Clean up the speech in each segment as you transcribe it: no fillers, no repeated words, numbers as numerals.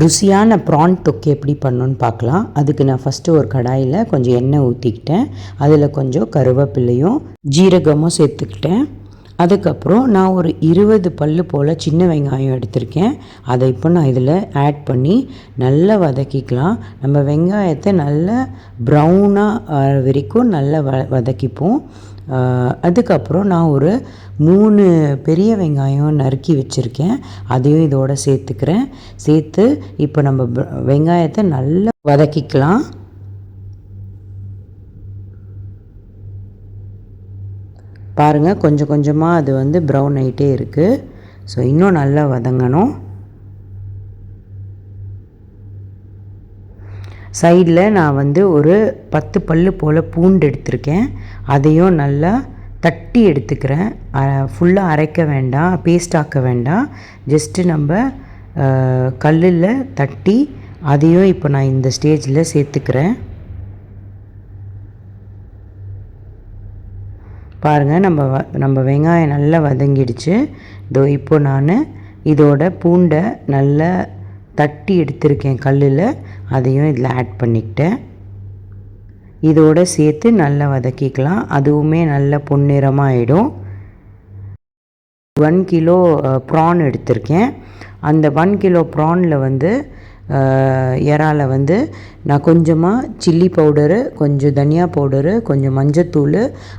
ருசியான ப்ரான் தொக்கு எப்படி பண்ணணுன்னு பார்க்கலாம். அதுக்கு நான் ஃபஸ்ட்டு ஒரு கடாயில் கொஞ்சம் எண்ணெய் ஊற்றிக்கிட்டேன். அதில் கொஞ்சம் கருவேப்பிலையும் ஜீரகமும் சேர்த்துக்கிட்டேன். அதுக்கப்புறம் நான் ஒரு 20 பல் போல் சின்ன வெங்காயம் எடுத்திருக்கேன். அதை இப்போ நான் இதில் ஆட் பண்ணி நல்லா வதக்கிக்கலாம். நம்ம வெங்காயத்தை நல்லா ப்ரௌனாக வரைக்கும் நல்லா வதக்கிப்போம். அதுக்கப்புறம் நான் ஒரு 3 பெரிய வெங்காயம் நறுக்கி வச்சுருக்கேன். அதையும் இதோடு சேர்த்துக்கிறேன். சேர்த்து இப்போ நம்ம வெங்காயத்தை நல்லா வதக்கிக்கலாம். பாருங்கள், கொஞ்சம் கொஞ்சமாக அது ப்ரௌன் ஆகிட்டே இருக்குது. ஸோ இன்னும் நல்லா வதங்கணும். சைடில் நான் ஒரு 10 பல் போல் பூண்டு எடுத்திருக்கேன். அதையும் நல்லா தட்டி எடுத்துக்கிறேன். ஃபுல்லாக அரைக்க வேண்டாம், பேஸ்ட் ஆக்க வேண்டாம். ஜஸ்ட்டு நம்ம கல்லில் தட்டி அதையும் இப்போ நான் இந்த ஸ்டேஜில் சேர்த்துக்கிறேன். பாருங்கள், நம்ம வெங்காயம் நல்லா வதங்கிடுச்சு. இப்போ நான் இதோட பூண்டை நல்லா தட்டி எடுத்திருக்கேன் கல்லில். அதையும் இதில் ஆட் பண்ணிக்கிட்டேன். இதோடு சேர்த்து நல்லா வதக்கிக்கலாம். அதுவுமே நல்ல பொன்னிறமாக ஆகிடும். 1 கிலோ ப்ரான் எடுத்திருக்கேன். அந்த 1 கிலோ ப்ரானில் இறால நான் கொஞ்சமாக சில்லி பவுடரு, கொஞ்சம் தனியா பவுடரு, கொஞ்சம் மஞ்சத்தூள்,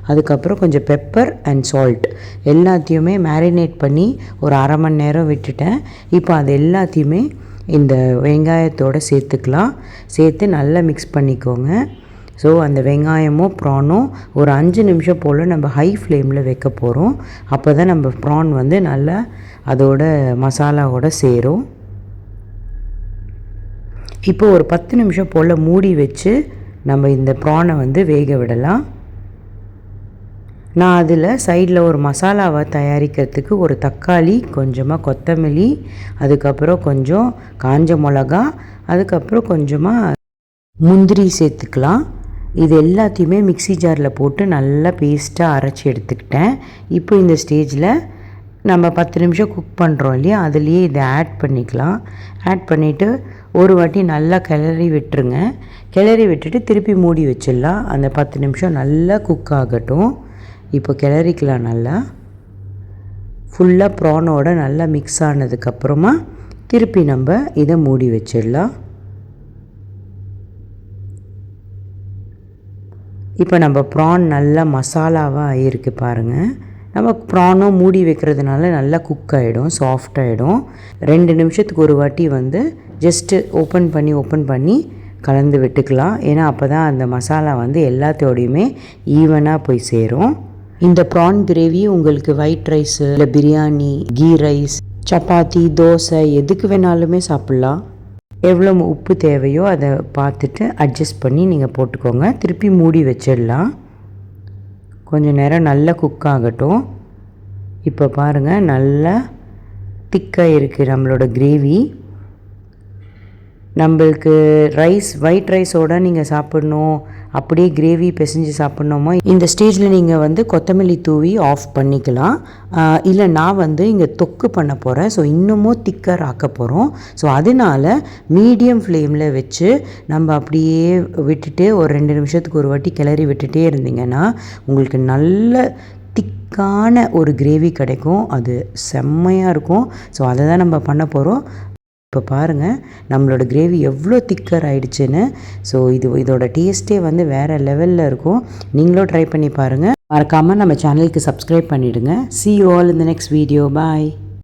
அதுக்கப்புறம் கொஞ்சம் பெப்பர் அண்ட் சால்ட் எல்லாத்தையுமே மேரினேட் பண்ணி ஒரு அரை மணி நேரம் விட்டுட்டேன். இப்போ அது எல்லாத்தையுமே இந்த வெங்காயத்தோடு சேர்த்துக்கலாம். சேர்த்து நல்லா மிக்ஸ் பண்ணிக்கோங்க. ஸோ அந்த வெங்காயமும் ப்ரானும் ஒரு 5 நிமிஷம் போல் நம்ம ஹை ஃப்ளேமில் வைக்க போகிறோம். அப்போ தான் நம்ம ப்ரான் நல்லா அதோட மசாலாவோட சேரும். இப்போ ஒரு 10 நிமிஷம் போல் மூடி வச்சு நம்ம இந்த ப்ரானை வேக விடலாம். நான் அதில் சைடில் ஒரு மசாலாவை தயாரிக்கிறதுக்கு ஒரு தக்காளி, கொஞ்சமாக கொத்தமல்லி, அதுக்கப்புறம் கொஞ்சம் காஞ்ச மிளகா, அதுக்கப்புறம் கொஞ்சமாக முந்திரி சேர்த்துக்கலாம். இது எல்லாத்தையுமே மிக்ஸி ஜாரில் போட்டு நல்லா பேஸ்ட்டாக அரைச்சி எடுத்துக்கிட்டேன். இப்போ இந்த ஸ்டேஜில் நம்ம 10 நிமிஷம் குக் பண்ணுறோம் இல்லையா, அதுலேயே இதை ஆட் பண்ணிக்கலாம். ஆட் பண்ணிவிட்டு ஒரு வாட்டி நல்லா கிளறி விட்டுருங்க. கிளறி விட்டுட்டு திருப்பி மூடி வச்சிடலாம். அந்த 10 நிமிஷம் நல்லா குக் ஆகட்டும். இப்போ கிளறிக்கலாம். நல்லா ஃபுல்லாக ப்ரானோட நல்லா மிக்ஸ் ஆனதுக்கப்புறமா திருப்பி நம்ம இதை மூடி வச்சிடலாம். இப்போ நம்ம ப்ரான் நல்லா மசாலாவாக ஆகிருக்கு பாருங்கள். நம்ம ப்ரானும் மூடி வைக்கிறதுனால நல்லா குக் ஆகிடும், சாஃப்ட் ஆகிடும். 2 நிமிஷத்துக்கு ஒரு வாட்டி ஜஸ்ட்டு ஓப்பன் பண்ணி கலந்து விட்டுக்கலாம். ஏன்னா அப்போ தான் அந்த மசாலா எல்லாத்தோடையுமே ஈவனாக போய் சேரும். இந்த ப்ரான் கிரேவி உங்களுக்கு ஒயிட் ரைஸு, இல்லை பிரியாணி, கீ ரைஸ், சப்பாத்தி, தோசை எதுக்கு வேணாலுமே சாப்பிட்லாம். எவ்வளோ உப்பு தேவையோ அதை பார்த்துட்டு அட்ஜஸ்ட் பண்ணி நீங்கள் போட்டுக்கோங்க. திருப்பி மூடி வச்சிடலாம். கொஞ்சம் நேரம் நல்லா குக் ஆகட்டும். இப்போ பாருங்கள், நல்லா திக்காக இருக்குது நம்மளோட கிரேவி. நம்மளுக்கு ஒயிட் ரைஸோடு நீங்கள் சாப்பிட்ணும், அப்படியே கிரேவி பிசைஞ்சு சாப்பிட்ணுமோ, இந்த ஸ்டேஜில் நீங்கள் கொத்தமல்லி தூவி ஆஃப் பண்ணிக்கலாம். இல்லை நான் இங்கே தொக்கு பண்ண போகிறேன். ஸோ இன்னமும் திக்கர் ஆக்க போகிறோம். ஸோ அதனால் மீடியம் ஃப்ளேமில் வச்சு நம்ம அப்படியே விட்டுட்டு ஒரு 2 நிமிஷத்துக்கு ஒரு வாட்டி கிளறி விட்டுட்டே இருந்தீங்கன்னா உங்களுக்கு நல்ல திக்கான ஒரு கிரேவி கிடைக்கும். அது செம்மையாக இருக்கும். ஸோ அதை தான் நம்ம பண்ண போகிறோம். இப்போ பாருங்கள், நம்மளோட கிரேவி எவ்வளோ திக்கர் ஆகிடுச்சுன்னு. ஸோ இதோட டேஸ்ட்டே வேறு லெவலில் இருக்கும். நீங்களும் ட்ரை பண்ணி பாருங்கள். மறக்காமல் நம்ம சேனலுக்கு சப்ஸ்கிரைப் பண்ணிவிடுங்க. See you all in the next video. Bye.